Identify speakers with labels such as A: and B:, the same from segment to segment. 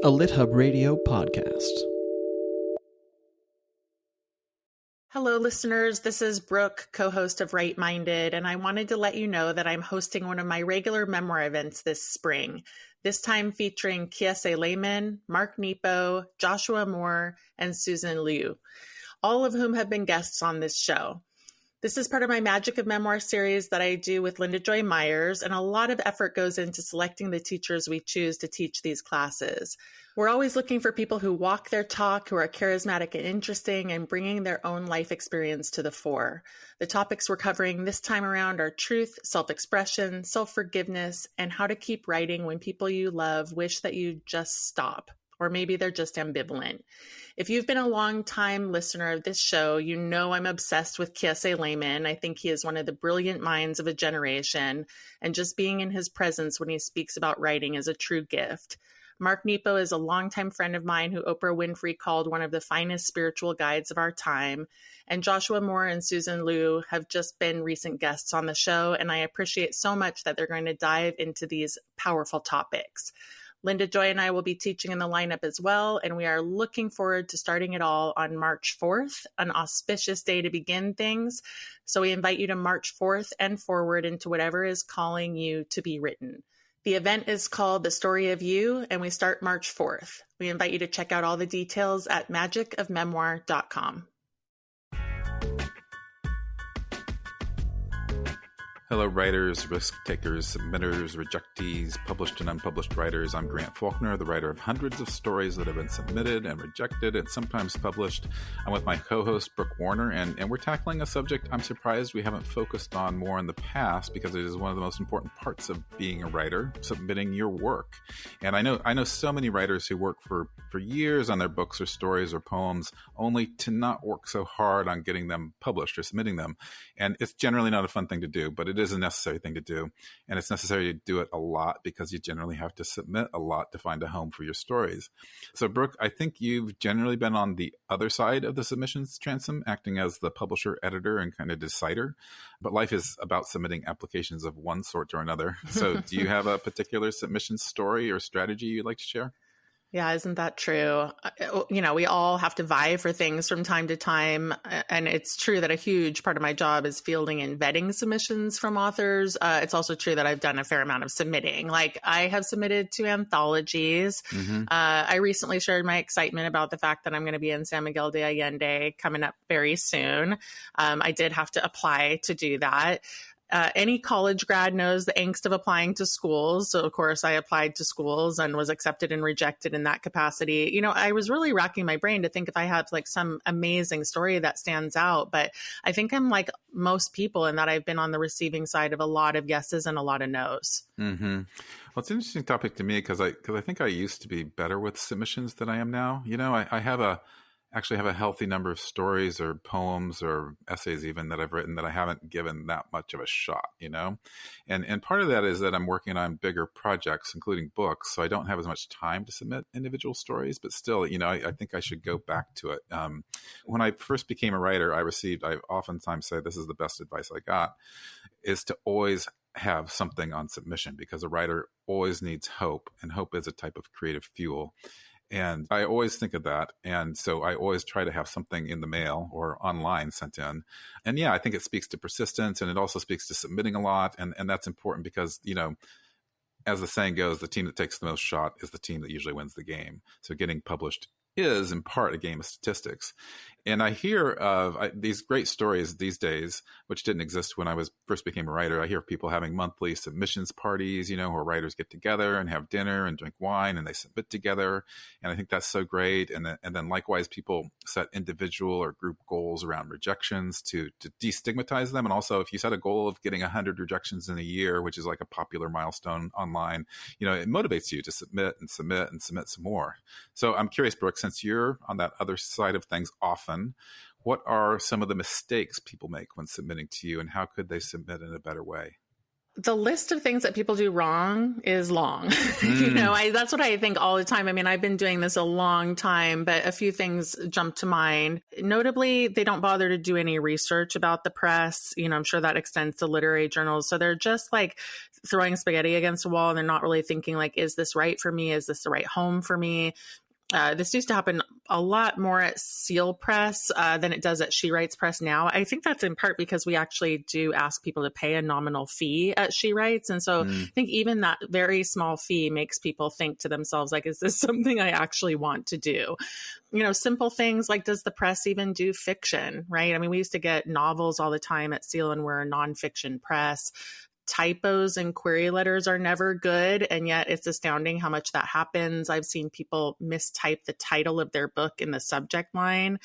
A: a LitHub Radio podcast.
B: Hello, listeners. This is Brooke, co-host of Right Minded, and I wanted to let you know that I'm hosting one of my regular memoir events this spring, this time featuring Kiese Lehman, Mark Nepo, Joshua Moore, and Susan Liu, all of whom have been guests on this show. This is part of my Magic of Memoir series that I do with Linda Joy Myers, and a lot of effort goes into selecting the teachers we choose to teach these classes. We're always looking for people who walk their talk, who are charismatic and interesting, and bringing their own life experience to the fore. The topics we're covering this time around are truth, self-expression, self-forgiveness, and how to keep writing when people you love wish that you just stop, or maybe they're just ambivalent. If you've been a long-time listener of this show, you know I'm obsessed with Kiese Lehman. I think he is one of the brilliant minds of a generation, and just being in his presence when he speaks about writing is a true gift. Mark Nepo is a longtime friend of mine who Oprah Winfrey called one of the finest spiritual guides of our time. And Joshua Moore and Susan Liu have just been recent guests on the show, and I appreciate so much that they're going to dive into these powerful topics. Linda Joy and I will be teaching in the lineup as well, and we are looking forward to starting it all on March 4th, an auspicious day to begin things. So we invite you to March 4th and forward into whatever is calling you to be written. The event is called The Story of You, and we start March 4th. We invite you to check out all the details at magicofmemoir.com.
C: Hello, writers, risk takers, submitters, rejectees, published and unpublished writers. I'm Grant Faulkner, the writer of hundreds of stories that have been submitted and rejected and sometimes published. I'm with my co-host, Brooke Warner, and we're tackling a subject I'm surprised we haven't focused on more in the past because it is one of the most important parts of being a writer, submitting your work. And I know so many writers who work for years on their books or stories or poems only to not work so hard on getting them published or submitting them. And it's generally not a fun thing to do, but it is a necessary thing to do. And it's necessary to do it a lot because you generally have to submit a lot to find a home for your stories. So Brooke, I think you've generally been on the other side of the submissions transom, acting as the publisher, editor, and kind of decider. But life is about submitting applications of one sort or another. So do you have a particular submission story or strategy you'd like to share?
B: Yeah, isn't that true? You know, we all have to vie for things from time to time. And it's true that a huge part of my job is fielding and vetting submissions from authors. It's also true that I've done a fair amount of submitting. Like I have submitted to anthologies. Mm-hmm. I recently shared my excitement about the fact that I'm going to be in San Miguel de Allende coming up very soon. I did have to apply to do that. Any college grad knows the angst of applying to schools. So, of course, I applied to schools and was accepted and rejected in that capacity. You know, I was really racking my brain to think if I have like some amazing story that stands out. But I think I'm like most people in that I've been on the receiving side of a lot of yeses and a lot of nos.
C: Mm-hmm. Well, it's an interesting topic to me because I think I used to be better with submissions than I am now. You know, I actually have a healthy number of stories or poems or essays even that I've written that I haven't given that much of a shot, you know? And part of that is that I'm working on bigger projects, including books, so I don't have as much time to submit individual stories, but still, you know, I think I should go back to it. When I first became a writer, I oftentimes say this is the best advice I got, is to always have something on submission because a writer always needs hope, and hope is a type of creative fuel. And I always think of that. And so I always try to have something in the mail or online sent in. And yeah, I think it speaks to persistence, and it also speaks to submitting a lot. And that's important because, you know, as the saying goes, the team that takes the most shot is the team that usually wins the game. So getting published is in part a game of statistics. And I hear of these great stories these days, which didn't exist when I first became a writer. I hear of people having monthly submissions parties, you know, where writers get together and have dinner and drink wine and they submit together. And I think that's so great. And then likewise, people set individual or group goals around rejections to destigmatize them. And also, if you set a goal of getting 100 rejections in a year, which is like a popular milestone online, you know, it motivates you to submit and submit and submit some more. So I'm curious, Brooke, since you're on that other side of things often, what are some of the mistakes people make when submitting to you, and how could they submit in a better way?
B: The list of things that people do wrong is long. That's what I think all the time. I mean, I've been doing this a long time, but a few things jump to mind. Notably, they don't bother to do any research about the press. I'm sure that extends to literary journals. So they're just like throwing spaghetti against a wall, and they're not really thinking like, is this right for me? Is this the right home for me? This used to happen a lot more at Seal Press than it does at She Writes Press now. I think that's in part because we actually do ask people to pay a nominal fee at She Writes. And so I think even that very small fee makes people think to themselves, like, is this something I actually want to do? Simple things like, does the press even do fiction, right? I mean, we used to get novels all the time at Seal, and we're a nonfiction press. Typos and query letters are never good, and yet it's astounding how much that happens. I've seen people mistype the title of their book in the subject line.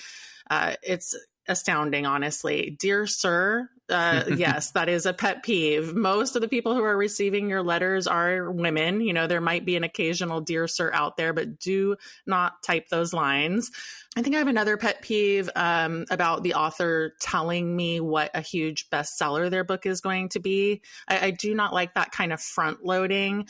B: It's astounding, honestly. Dear Sir, yes, that is a pet peeve. Most of the people who are receiving your letters are women. There might be an occasional Dear Sir out there, but do not type those lines. I think I have another pet peeve about the author telling me what a huge bestseller their book is going to be. I do not like that kind of front loading.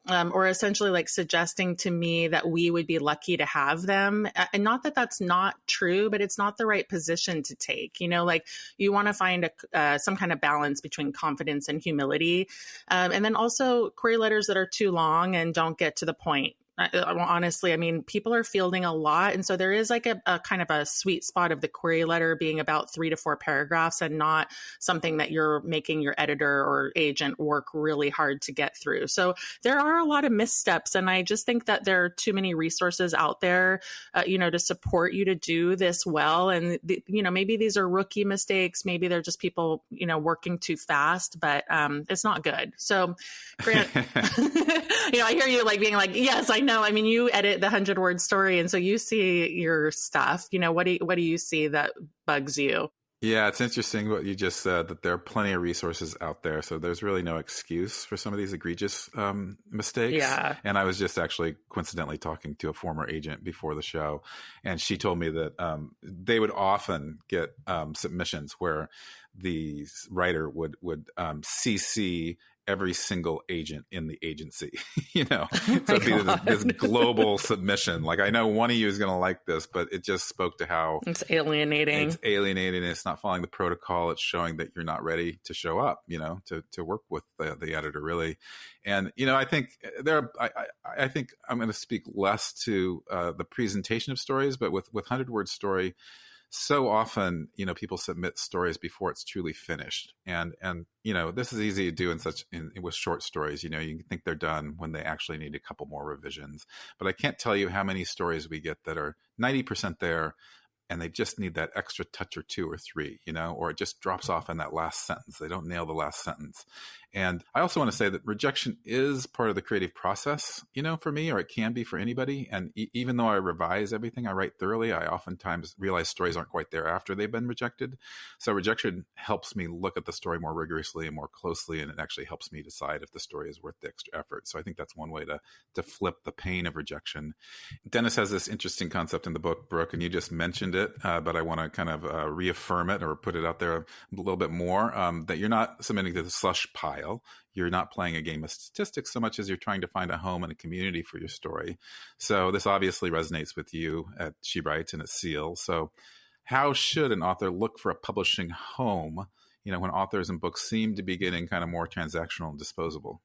B: Or essentially like suggesting to me that we would be lucky to have them. And not that that's not true, but it's not the right position to take. Like you want to find some kind of balance between confidence and humility. And then also query letters that are too long and don't get to the point. Honestly, I mean, people are fielding a lot. And so there is like a kind of a sweet spot of the query letter being about 3 to 4 paragraphs and not something that you're making your editor or agent work really hard to get through. So there are a lot of missteps. And I just think that there are too many resources out there, to support you to do this well. And, maybe these are rookie mistakes. Maybe they're just people, working too fast, but it's not good. So Grant, I hear you like being like, yes, I know. I mean, you edit the 100-word story, and so you see your stuff. What do you see that bugs you?
C: Yeah, it's interesting what you just said, that there are plenty of resources out there. So there's really no excuse for some of these egregious mistakes.
B: Yeah.
C: And I was just actually coincidentally talking to a former agent before the show, and she told me that they would often get submissions where the writer would CC every single agent in the agency, so it'd be this global submission. Like, I know one of you is going to like this, but it just spoke to how
B: it's alienating.
C: It's not following the protocol. It's showing that you're not ready to show up, to work with the editor really. And, I think I think I'm going to speak less to the presentation of stories, but with 100-word story, so often, people submit stories before it's truly finished. And this is easy to do with short stories. You think they're done when they actually need a couple more revisions. But I can't tell you how many stories we get that are 90% there, and they just need that extra touch or 2 or 3, or it just drops off in that last sentence. They don't nail the last sentence. And I also want to say that rejection is part of the creative process, for me, or it can be for anybody. And even though I revise everything, I write thoroughly, I oftentimes realize stories aren't quite there after they've been rejected. So rejection helps me look at the story more rigorously and more closely, and it actually helps me decide if the story is worth the extra effort. So I think that's one way to flip the pain of rejection. Dennis has this interesting concept in the book, Brooke, and you just mentioned it, but I want to kind of reaffirm it or put it out there a little bit more, that you're not submitting to the slush pile. You're not playing a game of statistics so much as you're trying to find a home and a community for your story. So this obviously resonates with you at She Writes and at Seal. So how should an author look for a publishing home, when authors and books seem to be getting kind of more transactional and disposable?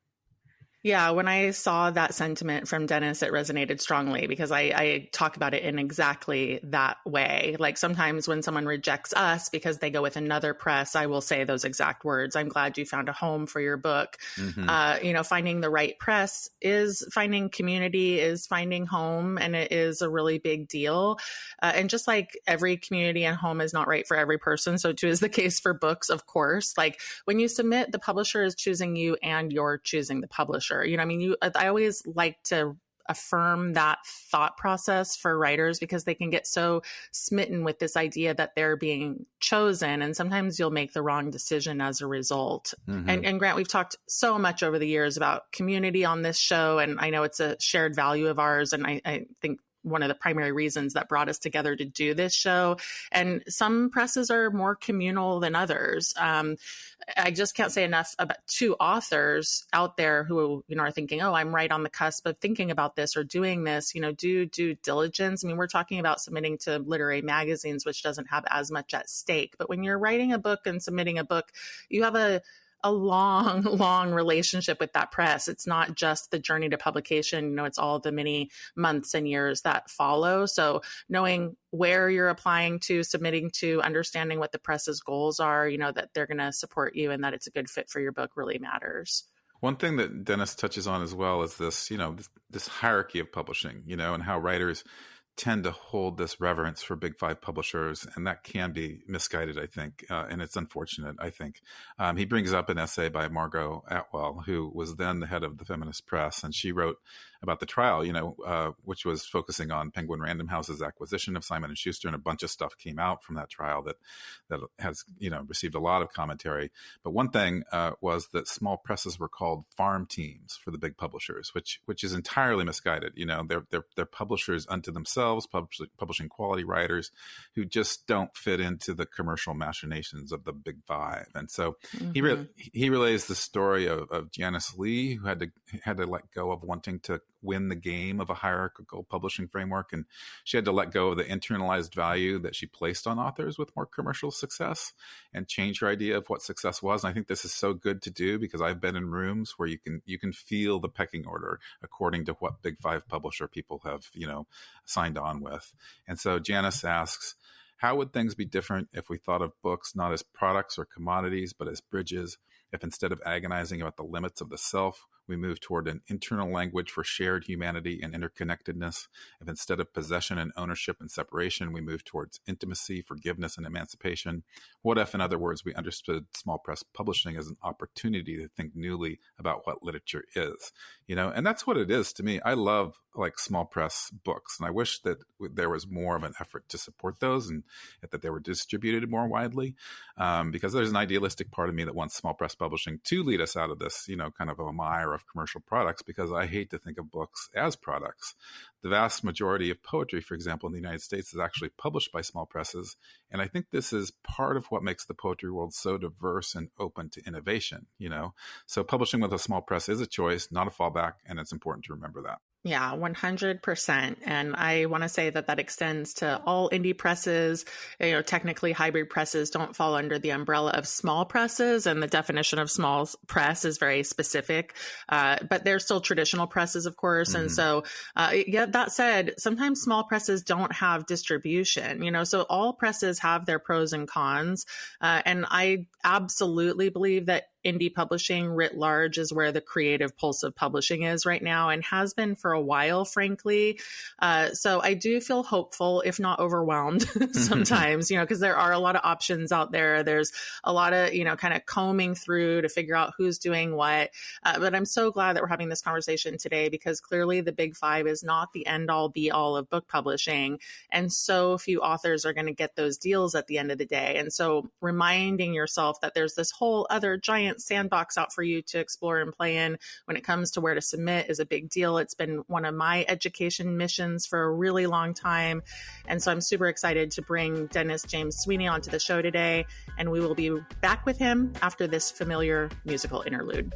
B: Yeah, when I saw that sentiment from Dennis, it resonated strongly because I talk about it in exactly that way. Like sometimes when someone rejects us because they go with another press, I will say those exact words. I'm glad you found a home for your book. Mm-hmm. Finding the right press is finding community, is finding home, and it is a really big deal. And just like every community and home is not right for every person, so too is the case for books, of course. Like when you submit, the publisher is choosing you and you're choosing the publisher. I always like to affirm that thought process for writers because they can get so smitten with this idea that they're being chosen. And sometimes you'll make the wrong decision as a result. Mm-hmm. And Grant, we've talked so much over the years about community on this show. And I know it's a shared value of ours. And I think one of the primary reasons that brought us together to do this show. And some presses are more communal than others. I just can't say enough about two authors out there who, are thinking, oh, I'm right on the cusp of thinking about this or doing this, do due diligence. I mean, we're talking about submitting to literary magazines, which doesn't have as much at stake. But when you're writing a book and submitting a book, you have a long, long relationship with that press. It's not just the journey to publication, it's all the many months and years that follow. So knowing where you're applying to, submitting to, understanding what the press's goals are, that they're going to support you and that it's a good fit for your book really matters.
C: One thing that Dennis touches on as well is this, this hierarchy of publishing, and how writers tend to hold this reverence for big five publishers, and that can be misguided, I think, and it's unfortunate, I think. He brings up an essay by Margot Atwell, who was then the head of the Feminist Press, and she wrote about the trial, which was focusing on Penguin Random House's acquisition of Simon & Schuster, and a bunch of stuff came out from that trial that has, received a lot of commentary. But one thing was that small presses were called farm teams for the big publishers, which is entirely misguided. They're publishers unto themselves, publishing quality writers who just don't fit into the commercial machinations of the big five. And so he relays the story of Janice Lee, who had to let go of wanting to win the game of a hierarchical publishing framework, and she had to let go of the internalized value that she placed on authors with more commercial success and change her idea of what success was. And I think this is so good to do because I've been in rooms where you can feel the pecking order according to what big five publisher people have signed on with. And so Janice asks, how would things be different if we thought of books not as products or commodities, but as bridges? If instead of agonizing about the limits of the self, we move toward an internal language for shared humanity and interconnectedness. If instead of possession and ownership and separation, we move towards intimacy, forgiveness, and emancipation? What if, in other words, we understood small press publishing as an opportunity to think newly about what literature is? And that's what it is to me. I love small press books, and I wish that there was more of an effort to support those and that they were distributed more widely, because there's an idealistic part of me that wants small press publishing to lead us out of this, kind of a mire of commercial products, because I hate to think of books as products. The vast majority of poetry, for example, in the United States is actually published by small presses. And I think this is part of what makes the poetry world so diverse and open to innovation, So publishing with a small press is a choice, not a fallback, and it's important to remember that.
B: Yeah, 100%. And I want to say that extends to all indie presses. Technically hybrid presses don't fall under the umbrella of small presses, and the definition of small press is very specific. But they're still traditional presses, of course. And so, that said, sometimes small presses don't have distribution, so all presses have their pros and cons. And I absolutely believe that indie publishing writ large is where the creative pulse of publishing is right now, and has been for a while, frankly. So I do feel hopeful, if not overwhelmed sometimes, because there are a lot of options out there. There's a lot of, kind of combing through to figure out who's doing what. But I'm so glad that we're having this conversation today, because clearly the big five is not the end all be all of book publishing. And so few authors are going to get those deals at the end of the day. And so reminding yourself that there's this whole other giant sandbox out for you to explore and play in when it comes to where to submit is a big deal. It's been one of my education missions for a really long time. And so I'm super excited to bring Dennis James Sweeney onto the show today. And we will be back with him after this familiar musical interlude.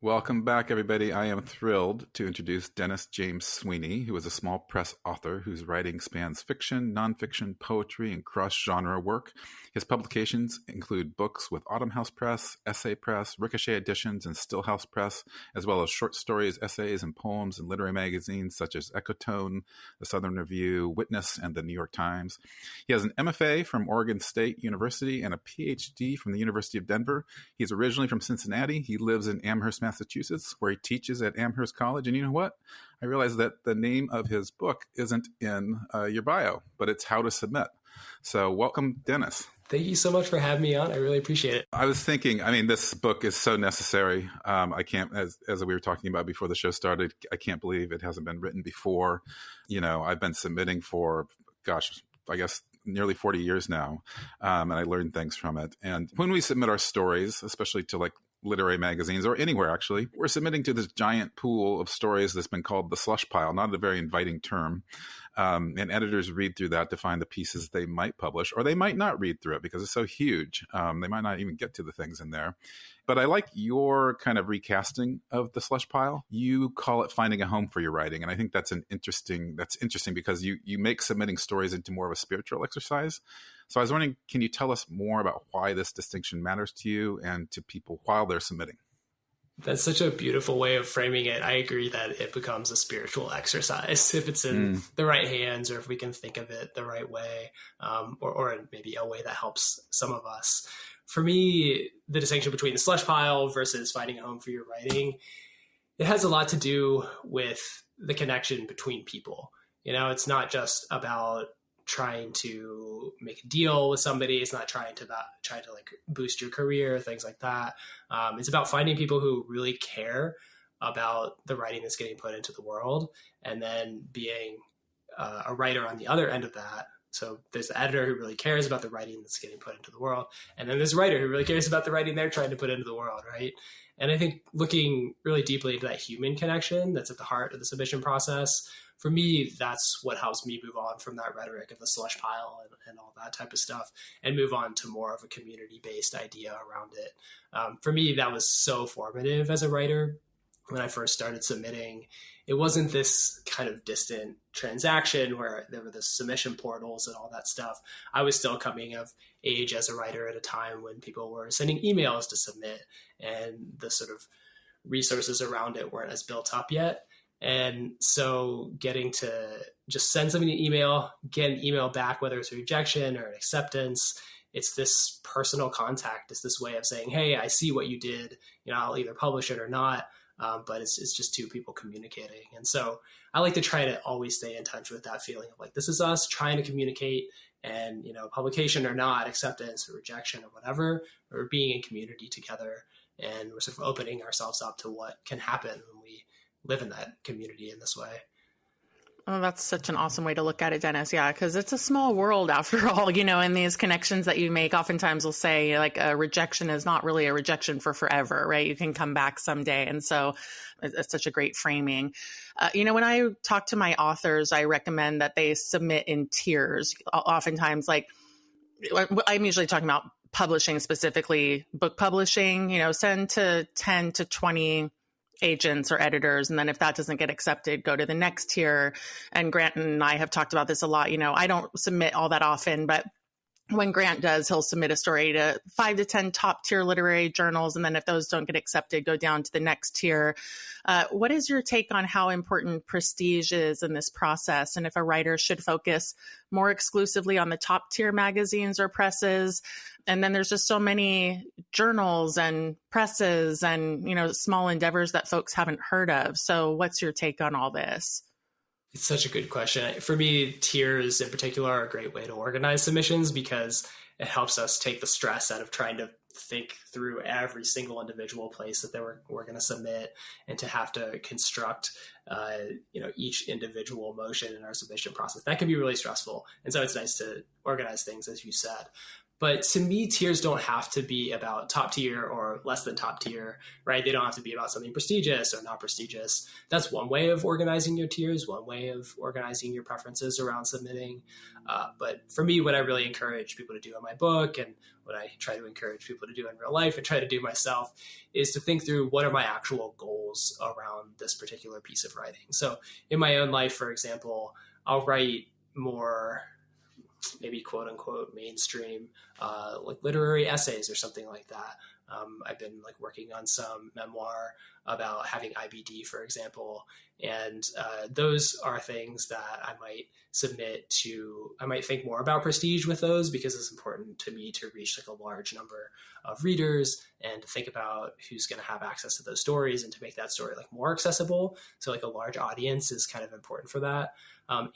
C: Welcome back, everybody. I am thrilled to introduce Dennis James Sweeney, who is a small press author whose writing spans fiction, nonfiction, poetry, and cross-genre work. His publications include books with Autumn House Press, Essay Press, Ricochet Editions, and Stillhouse Press, as well as short stories, essays, and poems in literary magazines such as Ecotone, The Southern Review, Witness, and The New York Times. He has an MFA from Oregon State University and a PhD from the University of Denver. He's originally from Cincinnati. He lives in Amherst, Massachusetts, where he teaches at Amherst College. And you know what? I realized that the name of his book isn't in your bio, but it's How to Submit. So welcome, Dennis.
D: Thank you so much for having me on. I really appreciate it.
C: I was thinking, this book is so necessary. I can't, as we were talking about before the show started, I can't believe it hasn't been written before. I've been submitting for, I guess nearly 40 years now. And I learned things from it. And when we submit our stories, especially to literary magazines or anywhere actually, we're submitting to this giant pool of stories that's been called the slush pile, not a very inviting term. And editors read through that to find the pieces they might publish, or they might not read through it because it's so huge. They might not even get to the things in there. But I like your kind of recasting of the slush pile. You call it finding a home for your writing. And I think that's interesting because you make submitting stories into more of a spiritual exercise. So I was wondering, can you tell us more about why this distinction matters to you and to people while they're submitting?
D: That's such a beautiful way of framing it. I agree that it becomes a spiritual exercise if it's in the right hands, or if we can think of it the right way, or maybe a way that helps some of us. For me, the distinction between the slush pile versus finding a home for your writing, it has a lot to do with the connection between people. It's not just about trying to make a deal with somebody. It's not trying to like boost your career, things like that. It's about finding people who really care about the writing that's getting put into the world, and then being a writer on the other end of that. So there's the editor who really cares about the writing that's getting put into the world, and then there's a writer who really cares about the writing they're trying to put into the world, right? And I think looking really deeply into that human connection that's at the heart of the submission process, for me, that's what helps me move on from that rhetoric of the slush pile and all that type of stuff, and move on to more of a community-based idea around it. For me, that was so formative as a writer. When I first started submitting, it wasn't this kind of distant transaction where there were the submission portals and all that stuff. I was still coming of age as a writer at a time when people were sending emails to submit, and the sort of resources around it weren't as built up yet. And so getting to just send somebody an email, get an email back, whether it's a rejection or an acceptance, it's this personal contact. It's this way of saying, hey, I see what you did. I'll either publish it or not. But it's just two people communicating. And so I like to try to always stay in touch with that feeling of like, this is us trying to communicate, and, publication or not, acceptance or rejection or whatever, or being in community together. And we're sort of opening ourselves up to what can happen when we live in that community in this way.
B: Oh, that's such an awesome way to look at it, Dennis. Yeah, because it's a small world after all, and these connections that you make oftentimes will say like a rejection is not really a rejection for forever, right? You can come back someday. And so it's such a great framing. When I talk to my authors, I recommend that they submit in tiers. Oftentimes, like I'm usually talking about publishing, specifically book publishing, send to 10 to 20 agents or editors. And then if that doesn't get accepted, go to the next tier. And Grant and I have talked about this a lot. I don't submit all that often, but when Grant does, he'll submit a story to 5 to 10 top tier literary journals. And then if those don't get accepted, go down to the next tier. What is your take on how important prestige is in this process? And if a writer should focus more exclusively on the top tier magazines or presses? And then there's just so many journals and presses and, small endeavors that folks haven't heard of. So what's your take on all this?
D: It's such a good question. For me, tiers in particular are a great way to organize submissions because it helps us take the stress out of trying to think through every single individual place that we're going to submit, and to have to construct, each individual motion in our submission process. That can be really stressful. And so it's nice to organize things, as you said. But to me, tiers don't have to be about top tier or less than top tier, right? They don't have to be about something prestigious or not prestigious. That's one way of organizing your tiers, one way of organizing your preferences around submitting. But for me, what I really encourage people to do in my book, and what I try to encourage people to do in real life and try to do myself, is to think through what are my actual goals around this particular piece of writing. So in my own life, for example, I'll write more maybe quote unquote mainstream, like literary essays or something like that. I've been working on some memoir about having IBD, for example. And those are things that I might submit to. I might think more about prestige with those because it's important to me to reach a large number of readers and to think about who's going to have access to those stories and to make that story more accessible. So a large audience is kind of important for that.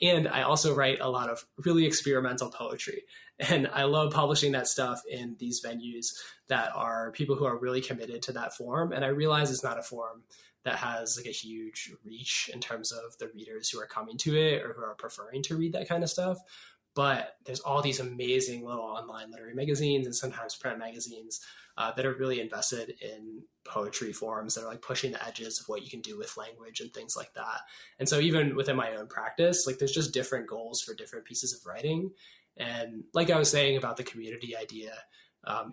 D: And I also write a lot of really experimental poetry. And I love publishing that stuff in these venues that are people who are really committed to that form. And I realize it's not a form that has a huge reach in terms of the readers who are coming to it or who are preferring to read that kind of stuff. But there's all these amazing little online literary magazines and sometimes print magazines that are really invested in poetry forms that are like pushing the edges of what you can do with language and things like that. And so even within my own practice, like there's just different goals for different pieces of writing. And like I was saying about the community idea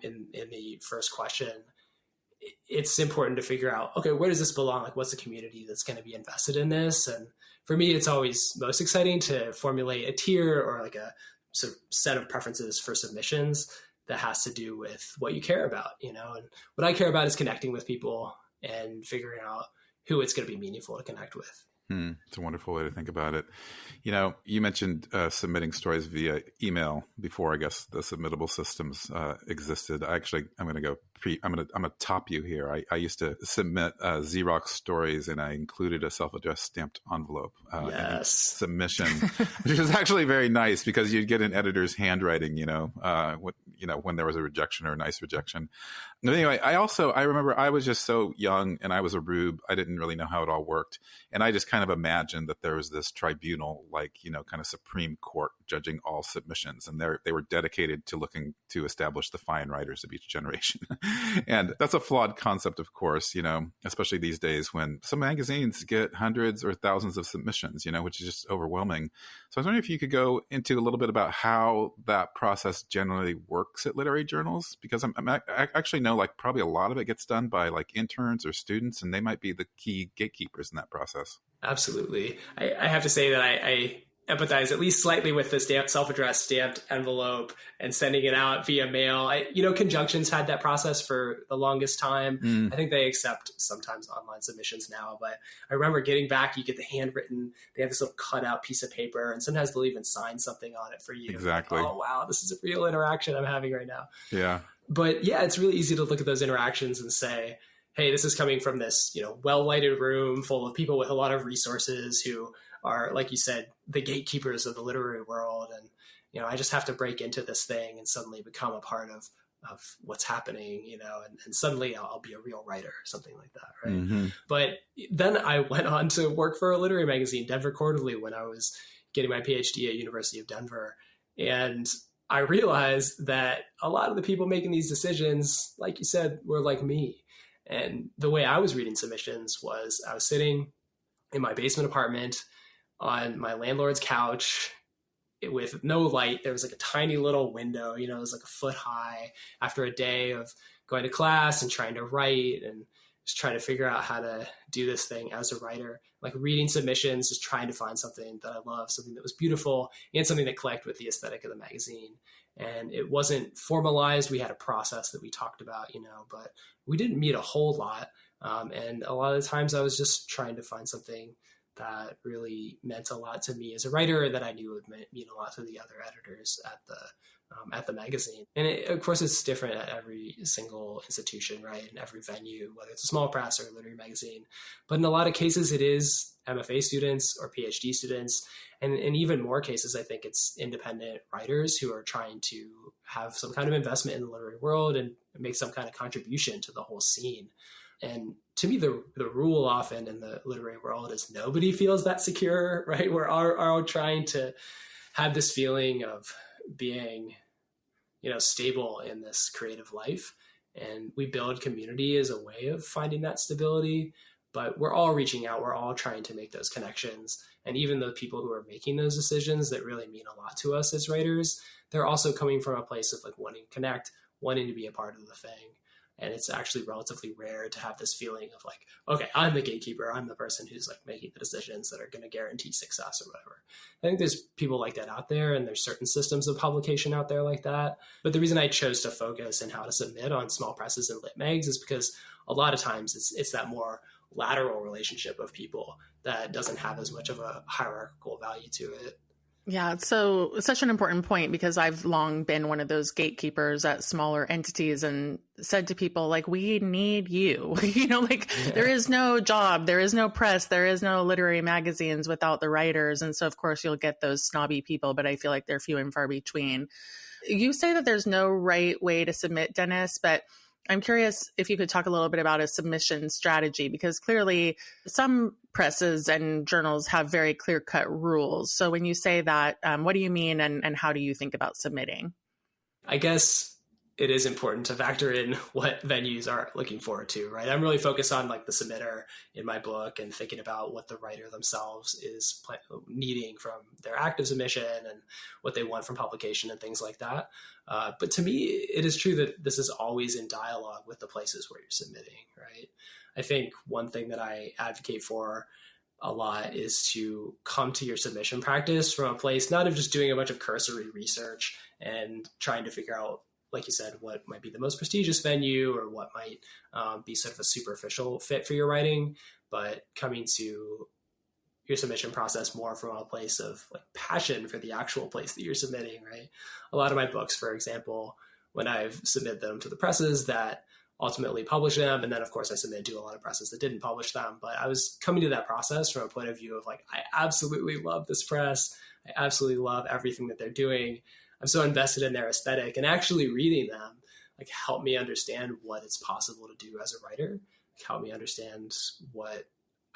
D: in the first question, it's important to figure out, okay, where does this belong? Like, what's the community that's going to be invested in this? And for me, it's always most exciting to formulate a tier or like a sort of set of preferences for submissions that has to do with what you care about, you know? And what I care about is connecting with people and figuring out who it's going to be meaningful to connect with.
C: It's a wonderful way to think about it. You know, you mentioned submitting stories via email before, I guess, the submittable systems existed. I'm going to go I'm going to top you here. I used to submit Xerox stories, and I included a self-addressed stamped envelope in each submission, which is actually very nice because you'd get an editor's handwriting, when there was a rejection or a nice rejection. But anyway, I remember I was just so young and I was a rube. I didn't really know how it all worked. And I just kind of imagined that there was this tribunal, like, kind of Supreme Court judging all submissions. And they were dedicated to looking to establish the fine writers of each generation. And that's a flawed concept, of course, especially these days when some magazines get hundreds or thousands of submissions, which is just overwhelming. So I was wondering if you could go into a little bit about how that process generally works at literary journals, because I actually know like probably a lot of it gets done by like interns or students, and they might be the key gatekeepers in that process.
D: Absolutely. I have to say that I empathize at least slightly with the self-addressed stamped envelope and sending it out via mail. Conjunctions had that process for the longest time. I think they accept sometimes online submissions now, but I remember getting back, you get the handwritten, they have this little cutout piece of paper, and sometimes they'll even sign something on it for you.
C: Exactly.
D: Like, oh, wow, this is a real interaction I'm having right now.
C: Yeah.
D: But yeah, it's really easy to look at those interactions and say, hey, this is coming from this, well-lighted room full of people with a lot of resources who are, like you said, the gatekeepers of the literary world. And, I just have to break into this thing and suddenly become a part of what's happening, and suddenly I'll be a real writer or something like that. Right.
C: Mm-hmm.
D: But then I went on to work for a literary magazine, Denver Quarterly, when I was getting my PhD at University of Denver. And I realized that a lot of the people making these decisions, like you said, were like me. And the way I was reading submissions was I was sitting in my basement apartment on my landlord's couch with no light. There was like a tiny little window, it was like a foot high, after a day of going to class and trying to write and just trying to figure out how to do this thing as a writer, like reading submissions, just trying to find something that I love, something that was beautiful and something that clicked with the aesthetic of the magazine. And it wasn't formalized. We had a process that we talked about, but we didn't meet a whole lot. And a lot of the times I was just trying to find something that really meant a lot to me as a writer that I knew would mean a lot to the other editors at the magazine. And of course, it's different at every single institution, right? In every venue, whether it's a small press or a literary magazine. But in a lot of cases, it is MFA students or PhD students. And in even more cases, I think it's independent writers who are trying to have some kind of investment in the literary world and make some kind of contribution to the whole scene. And to me, the rule often in the literary world is nobody feels that secure, right? We're all trying to have this feeling of being, stable in this creative life. And we build community as a way of finding that stability, but we're all reaching out. We're all trying to make those connections. And even the people who are making those decisions that really mean a lot to us as writers, they're also coming from a place of like wanting to connect, wanting to be a part of the thing. And it's actually relatively rare to have this feeling of like, okay, I'm the gatekeeper. I'm the person who's like making the decisions that are going to guarantee success or whatever. I think there's people like that out there, and there's certain systems of publication out there like that. But the reason I chose to focus and how to submit on small presses and lit mags is because a lot of times it's that more lateral relationship of people that doesn't have as much of a hierarchical value to it.
B: Yeah, so such an important point, because I've long been one of those gatekeepers at smaller entities and said to people, like, we need you, There is no job, there is no press, there is no literary magazines without the writers. And so, of course, you'll get those snobby people, but I feel like they're few and far between. You say that there's no right way to submit, Dennis, but I'm curious if you could talk a little bit about a submission strategy, because clearly some presses and journals have very clear-cut rules. So when you say that, what do you mean and how do you think about submitting?
D: I guess it is important to factor in what venues are looking forward to, right? I'm really focused on like the submitter in my book and thinking about what the writer themselves is needing from their active submission and what they want from publication and things like that. But to me, it is true that this is always in dialogue with the places where you're submitting, right? I think one thing that I advocate for a lot is to come to your submission practice from a place not of just doing a bunch of cursory research and trying to figure out, like you said, what might be the most prestigious venue or what might be sort of a superficial fit for your writing, but coming to your submission process more from a place of like passion for the actual place that you're submitting, right? A lot of my books, for example, when I've submitted them to the presses that ultimately publish them, and then of course I submitted to a lot of presses that didn't publish them, but I was coming to that process from a point of view of like, I absolutely love this press. I absolutely love everything that they're doing. I'm so invested in their aesthetic, and actually reading them like help me understand what it's possible to do as a writer, help me understand what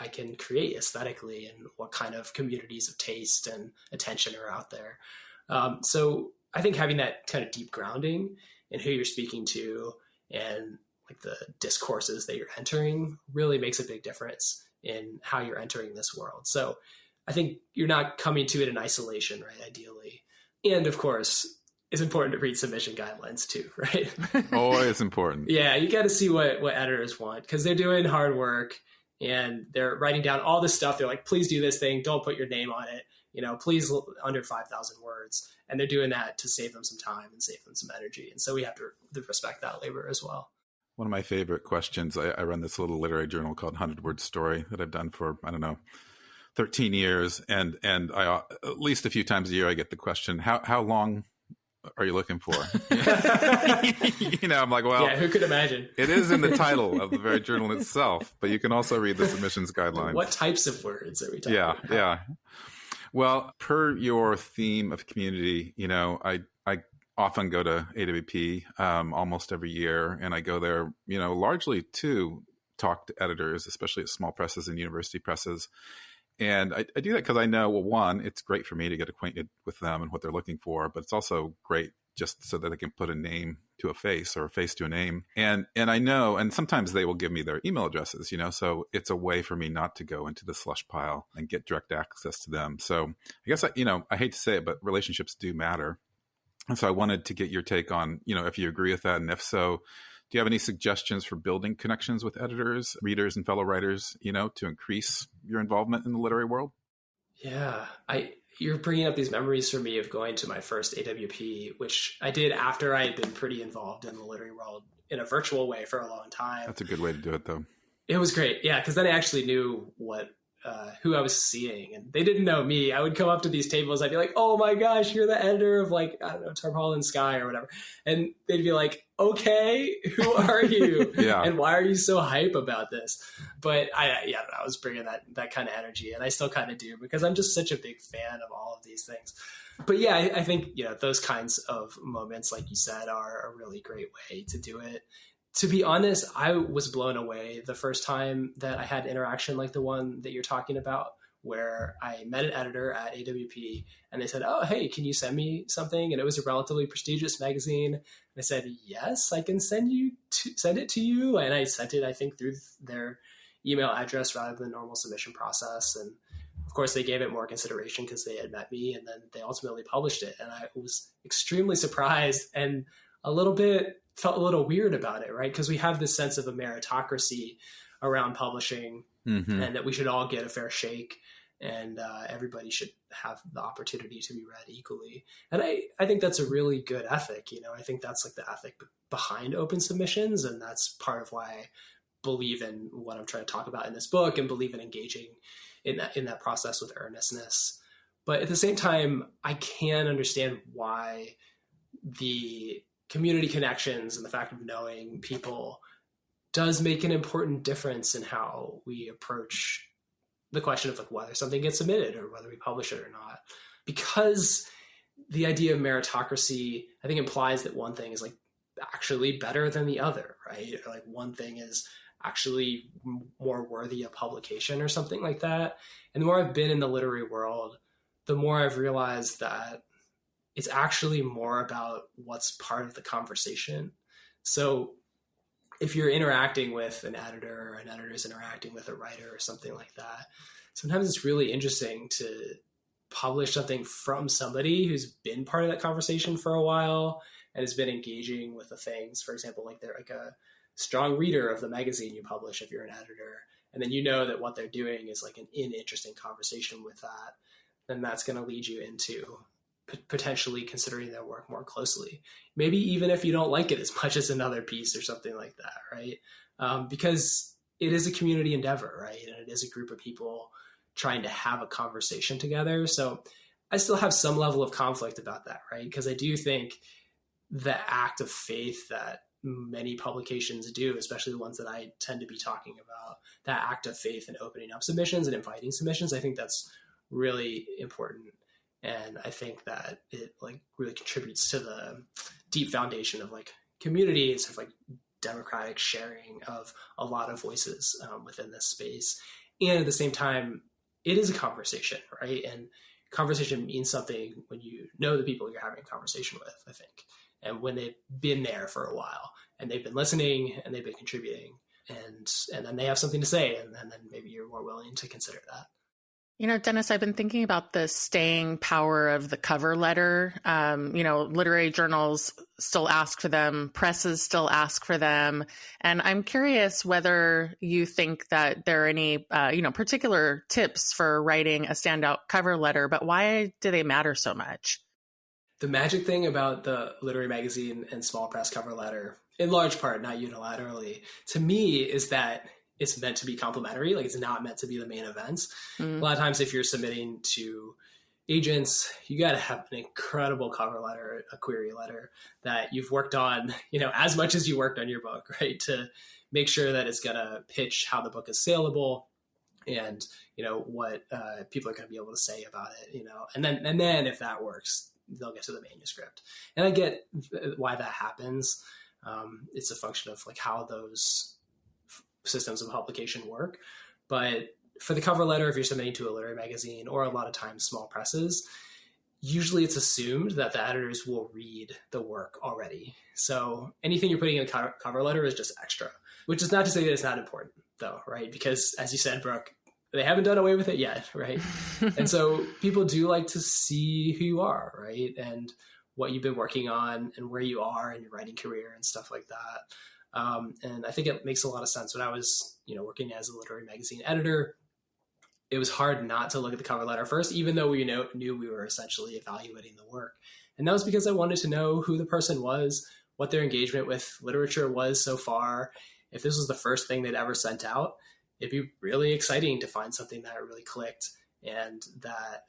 D: I can create aesthetically and what kind of communities of taste and attention are out there. So I think having that kind of deep grounding in who you're speaking to and like the discourses that you're entering really makes a big difference in how you're entering this world. So I think you're not coming to it in isolation, right? Ideally. And of course, it's important to read submission guidelines too, right?
C: Always important.
D: Yeah, you got to see what editors want because they're doing hard work and they're writing down all this stuff. They're like, please do this thing. Don't put your name on it. Please under 5,000 words. And they're doing that to save them some time and save them some energy. And so we have to respect that labor as well.
C: One of my favorite questions, I run this little literary journal called 100 Word Story that I've done for, 13 years. And I, at least a few times a year, I get the question, how long are you looking for? I'm like, well,
D: yeah, who could imagine?
C: It is in the title of the very journal itself, but you can also read the submissions guidelines.
D: What types of words are we talking about?
C: Yeah. Well, per your theme of community, I often go to AWP almost every year, and I go there, largely to talk to editors, especially at small presses and university presses. And I do that because I know, well, one, it's great for me to get acquainted with them and what they're looking for, but it's also great just so that I can put a name to a face or a face to a name. And I know, and sometimes they will give me their email addresses, so it's a way for me not to go into the slush pile and get direct access to them. So I guess, I hate to say it, but relationships do matter. And so I wanted to get your take on, if you agree with that. And if so, do you have any suggestions for building connections with editors, readers, and fellow writers, to increase your involvement in the literary world?
D: Yeah, you're bringing up these memories for me of going to my first AWP, which I did after I had been pretty involved in the literary world in a virtual way for a long time.
C: That's a good way to do it, though. It
D: was great. Yeah, because then I actually knew who I was seeing, and they didn't know me. I would come up to these tables. I'd be like, oh my gosh, you're the editor of Tarpaulin Sky or whatever. And they'd be like, okay, who are you?
C: Yeah.
D: And why are you so hype about this? But I was bringing that kind of energy, and I still kind of do because I'm just such a big fan of all of these things. But yeah, I think, those kinds of moments, like you said, are a really great way to do it. To be honest, I was blown away the first time that I had interaction like the one that you're talking about, where I met an editor at AWP and they said, oh, hey, can you send me something? And it was a relatively prestigious magazine. And I said, yes, I can send it to you. And I sent it, I think, through their email address rather than the normal submission process. And of course, they gave it more consideration because they had met me, and then they ultimately published it. And I was extremely surprised and felt a little weird about it, right? Because we have this sense of a meritocracy around publishing,
C: mm-hmm.
D: and that we should all get a fair shake, and everybody should have the opportunity to be read equally. And I think that's a really good ethic. I think that's like the ethic behind open submissions, and that's part of why I believe in what I'm trying to talk about in this book and believe in engaging in that process with earnestness. But at the same time, I can understand why the community connections and the fact of knowing people does make an important difference in how we approach the question of whether something gets submitted or whether we publish it or not. Because the idea of meritocracy, I think, implies that one thing is actually better than the other, right? right? Or like one thing is actually more worthy of publication or something like that. And the more I've been in the literary world, the more I've realized that it's actually more about what's part of the conversation. So if you're interacting with an editor, or an editor's interacting with a writer or something like that, sometimes it's really interesting to publish something from somebody who's been part of that conversation for a while and has been engaging with the things. For example, like they're like a strong reader of the magazine you publish if you're an editor, and then you know that what they're doing is like an interesting conversation with that, then that's going to lead you into potentially considering their work more closely. Maybe even if you don't like it as much as another piece or something like that, right? Because it is a community endeavor, right? And it is a group of people trying to have a conversation together. So I still have some level of conflict about that, right? Because I do think the act of faith that many publications do, especially the ones that I tend to be talking about, that act of faith in opening up submissions and inviting submissions, I think that's really important. And I think that it like really contributes to the deep foundation of like community and sort of like democratic sharing of a lot of voices within this space. And at the same time, it is a conversation, right? And conversation means something when you know the people you're having a conversation with, I think. And when they've been there for a while and they've been listening and they've been contributing and then they have something to say, and then maybe you're more willing to consider that.
B: You know, Dennis, I've been thinking about the staying power of the cover letter. Literary journals still ask for them, presses still ask for them. And I'm curious whether you think that there are any, particular tips for writing a standout cover letter, but why do they matter so much?
D: The magic thing about the literary magazine and small press cover letter, in large part, not unilaterally, to me is that it's meant to be complimentary. Like it's not meant to be the main events. Mm-hmm. A lot of times if you're submitting to agents, you got to have an incredible cover letter, a query letter that you've worked on, as much as you worked on your book, right? To make sure that it's going to pitch how the book is saleable and, what people are going to be able to say about it, and then if that works, they'll get to the manuscript. And I get why that happens. It's a function of like how those systems of publication work. But for the cover letter, if you're submitting to a literary magazine or a lot of times small presses, usually it's assumed that the editors will read the work already. So anything you're putting in a cover letter is just extra, which is not to say that it's not important though, right? Because as you said, Brooke, they haven't done away with it yet, right? And so people do like to see who you are, right? And what you've been working on and where you are in your writing career and stuff like that. And I think it makes a lot of sense. When I was, working as a literary magazine editor, it was hard not to look at the cover letter first, even though we knew we were essentially evaluating the work. And that was because I wanted to know who the person was, what their engagement with literature was so far. If this was the first thing they'd ever sent out, it'd be really exciting to find something that really clicked and that,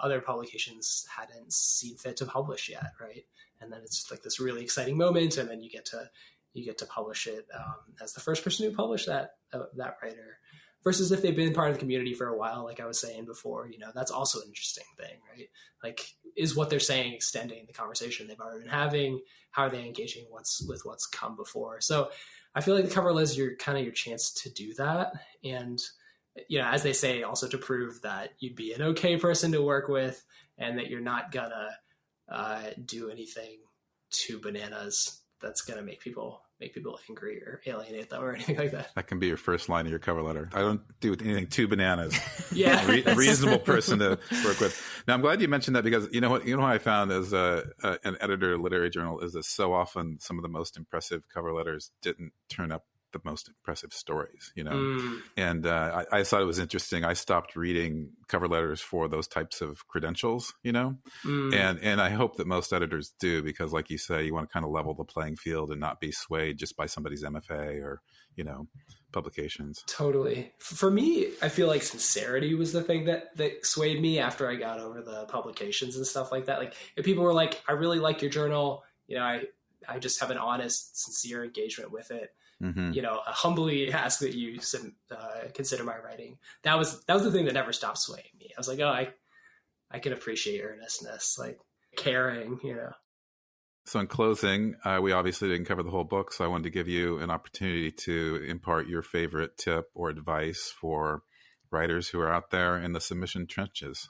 D: other publications hadn't seen fit to publish yet, right? And then it's like this really exciting moment, and then you get to publish it as the first person who published that writer, versus if they've been part of the community for a while, like I was saying before, that's also an interesting thing, right? Like, is what they're saying extending the conversation they've already been having? How are they engaging with what's come before? So I feel like the cover letter is your chance to do that. And, as they say, also to prove that you'd be an okay person to work with and that you're not gonna do anything too bananas that's going to make people angry or alienate them or anything like that.
C: That can be your first line of your cover letter. I don't do anything too bananas.
D: Yeah.
C: A reasonable person to work with. Now, I'm glad you mentioned that because what I found as an editor of a literary journal is that so often some of the most impressive cover letters didn't turn up the most impressive stories, And I thought it was interesting. I stopped reading cover letters for those types of credentials, and I hope that most editors do, because like you say, you want to kind of level the playing field and not be swayed just by somebody's MFA or, publications.
D: Totally. For me, I feel like sincerity was the thing that swayed me after I got over the publications and stuff like that. Like if people were like, I really like your journal, I just have an honest, sincere engagement with it. Mm-hmm. Humbly ask that you consider my writing. That was the thing that never stopped swaying me. I was like, oh, I can appreciate earnestness, like caring,
C: So in closing, we obviously didn't cover the whole book, so I wanted to give you an opportunity to impart your favorite tip or advice for writers who are out there in the submission trenches.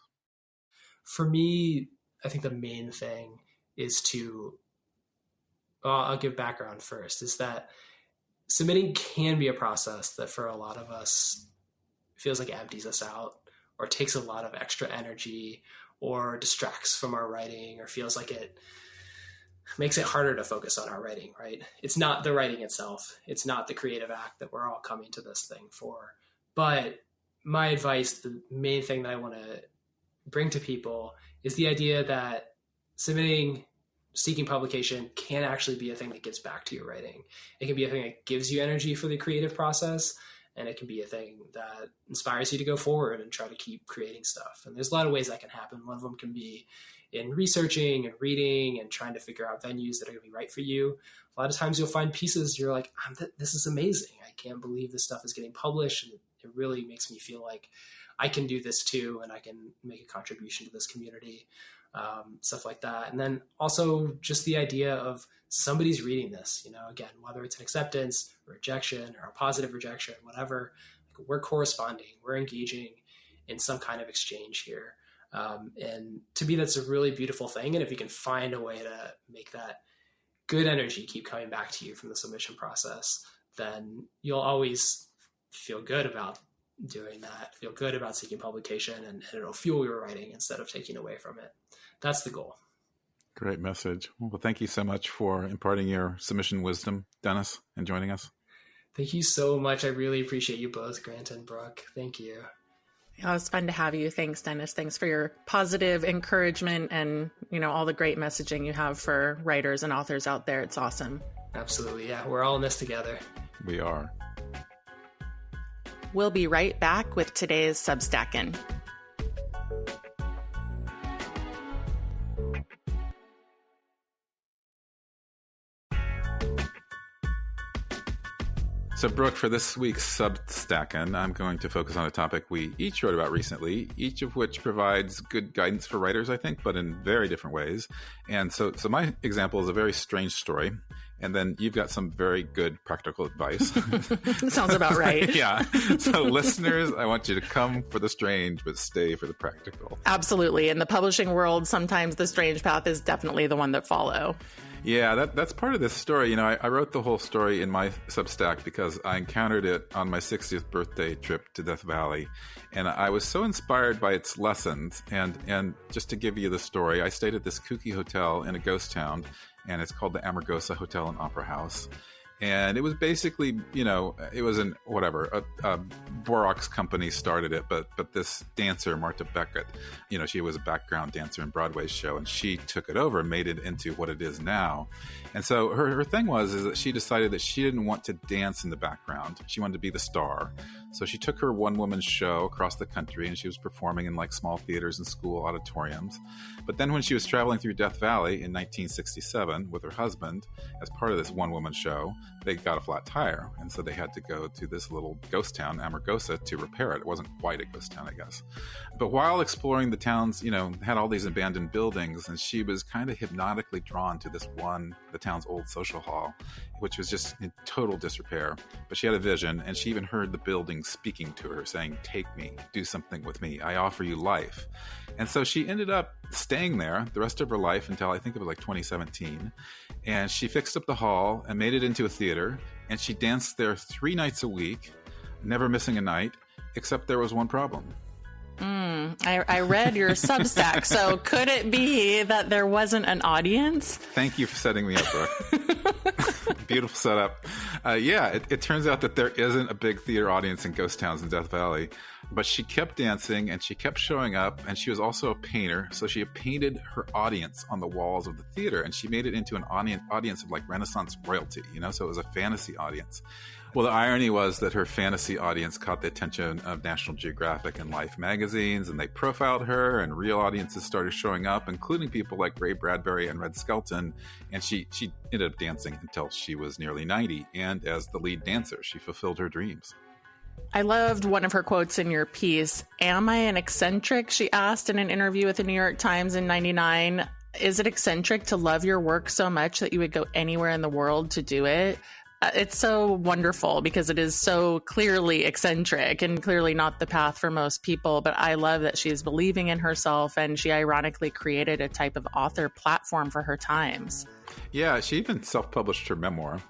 D: For me, I think the main thing is I'll give background first, is that submitting can be a process that for a lot of us feels like it empties us out or takes a lot of extra energy or distracts from our writing or feels like it makes it harder to focus on our writing, right? It's not the writing itself. It's not the creative act that we're all coming to this thing for. But my advice, the main thing that I want to bring to people is the idea that seeking publication can actually be a thing that gets back to your writing. It can be a thing that gives you energy for the creative process, and it can be a thing that inspires you to go forward and try to keep creating stuff. And there's a lot of ways that can happen. One of them can be in researching and reading and trying to figure out venues that are going to be right for you. A lot of times you'll find pieces you're like, this is amazing. I can't believe this stuff is getting published. And it really makes me feel like I can do this too, and I can make a contribution to this community, stuff like that. And then also just the idea of somebody's reading this, again, whether it's an acceptance, rejection, or a positive rejection, whatever, like we're corresponding, we're engaging in some kind of exchange here. And to me, that's a really beautiful thing. And if you can find a way to make that good energy keep coming back to you from the submission process, then you'll always feel good about doing that, feel good about seeking publication, and it'll fuel your writing instead of taking away from it. That's the goal.
C: Great message. Well, thank you so much for imparting your submission wisdom, Dennis, and joining us.
D: Thank you so much. I really appreciate you both, Grant and Brooke. Thank you.
B: Yeah, it was fun to have you. Thanks, Dennis. Thanks for your positive encouragement and, all the great messaging you have for writers and authors out there. It's awesome.
D: Absolutely. Yeah, we're all in this together.
C: We are.
B: We'll be right back with today's Substackin'.
C: So, Brooke, for this week's Substackin', I'm going to focus on a topic we each wrote about recently, each of which provides good guidance for writers, I think, but in very different ways. And so my example is a very strange story. And then you've got some very good practical advice.
B: Sounds about right.
C: Yeah. So listeners, I want you to come for the strange, but stay for the practical.
B: Absolutely. In the publishing world, sometimes the strange path is definitely the one that follow.
C: Yeah, that's part of this story. I wrote the whole story in my Substack because I encountered it on my 60th birthday trip to Death Valley. And I was so inspired by its lessons. And just to give you the story, I stayed at this kooky hotel in a ghost town, and it's called the Amargosa Hotel and Opera House. And it was basically, it was a Borax company started it, but this dancer, Marta Beckett, she was a background dancer in Broadway's show, and she took it over and made it into what it is now. And so her thing is that she decided that she didn't want to dance in the background. She wanted to be the star. So she took her one-woman show across the country, and she was performing in like small theaters and school auditoriums. But then when she was traveling through Death Valley in 1967 with her husband, as part of this one-woman show, they got a flat tire. And so they had to go to this little ghost town, Amargosa, to repair it. It wasn't quite a ghost town, I guess. But while exploring the towns, had all these abandoned buildings, and she was kind of hypnotically drawn to this one, the town's old social hall, which was just in total disrepair. But she had a vision, and she even heard the building speaking to her, saying, "Take me, do something with me. I offer you life." And so she ended up staying there the rest of her life until I think it was like 2017. And she fixed up the hall and made it into a theater. And she danced there 3 nights a week, never missing a night, except there was one problem.
B: I read your Substack. So could it be that there wasn't an audience?
C: Thank you for setting me up, Brooke. Beautiful setup. It turns out that there isn't a big theater audience in ghost towns in Death Valley, but she kept dancing and she kept showing up, and she was also a painter. So she painted her audience on the walls of the theater, and she made it into an audience of like Renaissance royalty, so it was a fantasy audience. Well, the irony was that her fantasy audience caught the attention of National Geographic and Life magazines, and they profiled her, and real audiences started showing up, including people like Ray Bradbury and Red Skelton, and she ended up dancing until she was nearly 90, and as the lead dancer, she fulfilled her dreams.
B: I loved one of her quotes in your piece. "Am I an eccentric?" she asked in an interview with the New York Times in '99. Is it eccentric to love your work so much that you would go anywhere in the world to do it? It's so wonderful because it is so clearly eccentric and clearly not the path for most people. But I love that she's believing in herself, and she ironically created a type of author platform for her times.
C: Yeah, she even self-published her memoir,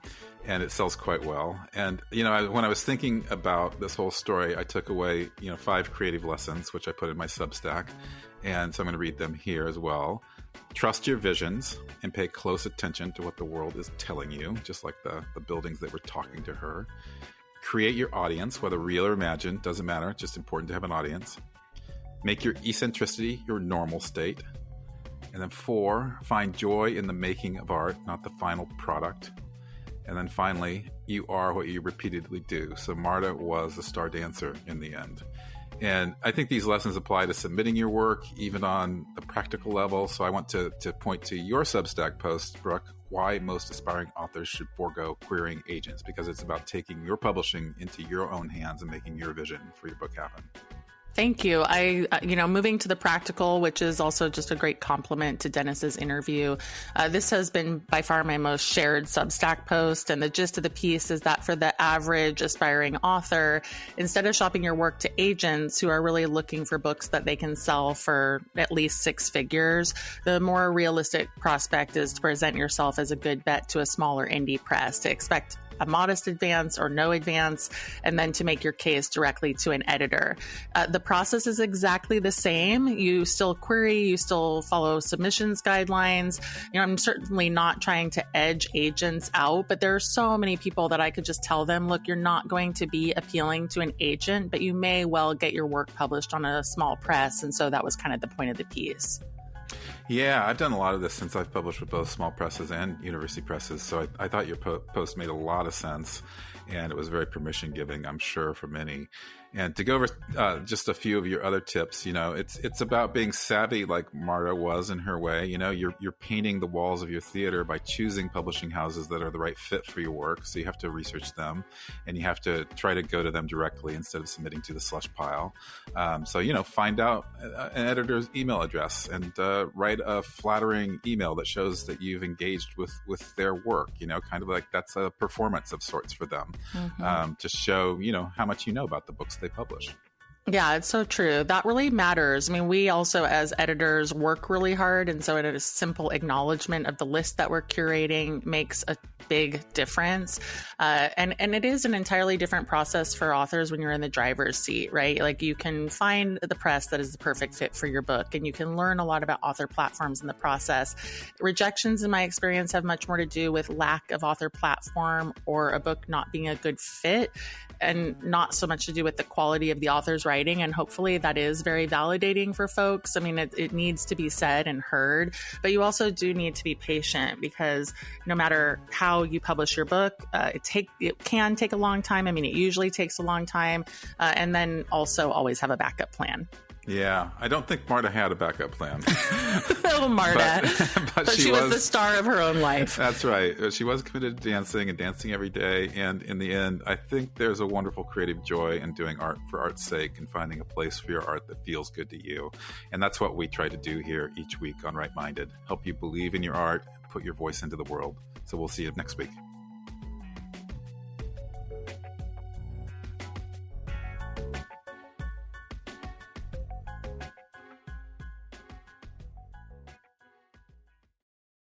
C: and it sells quite well. And, when I was thinking about this whole story, I took away, 5 creative lessons, which I put in my Substack. And so I'm going to read them here as well. Trust your visions and pay close attention to what the world is telling you, just like the buildings that were talking to her. Create your audience, whether real or imagined, doesn't matter. It's just important to have an audience. Make your eccentricity your normal state. And then 4, find joy in the making of art, not the final product. And then finally, you are what you repeatedly do. So Marta was a star dancer in the end. And I think these lessons apply to submitting your work, even on the practical level. So I want to point to your Substack post, Brooke, why most aspiring authors should forego querying agents, because it's about taking your publishing into your own hands and making your vision for your book happen.
B: Thank you. Moving to the practical, which is also just a great compliment to Dennis's interview. This has been by far my most shared Substack post. And the gist of the piece is that for the average aspiring author, instead of shopping your work to agents who are really looking for books that they can sell for at least 6 figures, the more realistic prospect is to present yourself as a good bet to a smaller indie press, to expect a modest advance or no advance, and then to make your case directly to an editor. The process is exactly the same. You still query, you still follow submissions guidelines. I'm certainly not trying to edge agents out, but there are so many people that I could just tell them, look, you're not going to be appealing to an agent, but you may well get your work published on a small press. And so that was kind of the point of the piece.
C: Yeah, I've done a lot of this since I've published with both small presses and university presses. So I thought your post made a lot of sense, and it was very permission-giving, I'm sure, for many. And to go over just a few of your other tips, it's about being savvy like Marta was in her way. You're painting the walls of your theater by choosing publishing houses that are the right fit for your work. So you have to research them, and you have to try to go to them directly instead of submitting to the slush pile. Find out an editor's email address and write a flattering email that shows that you've engaged with their work, kind of like that's a performance of sorts for them, to show, how much you know about the books they publish.
B: Yeah, it's so true. That really matters. I mean, we also as editors work really hard. And so a simple acknowledgement of the list that we're curating makes a big difference. And it is an entirely different process for authors when you're in the driver's seat, right? Like you can find the press that is the perfect fit for your book, and you can learn a lot about author platforms in the process. Rejections, in my experience, have much more to do with lack of author platform or a book not being a good fit, and not so much to do with the quality of the author's writing. And hopefully that is very validating for folks. I mean, it needs to be said and heard, but you also do need to be patient, because no matter how you publish your book, it can take a long time. I mean, it usually takes a long time. And then also always have a backup plan.
C: Yeah, I don't think Marta had a backup plan.
B: Oh, Marta. But she was the star of her own life.
C: That's right. She was committed to dancing and dancing every day. And in the end, I think there's a wonderful creative joy in doing art for art's sake and finding a place for your art that feels good to you. And that's what we try to do here each week on Right Minded. Help you believe in your art and put your voice into the world. So we'll see you next week.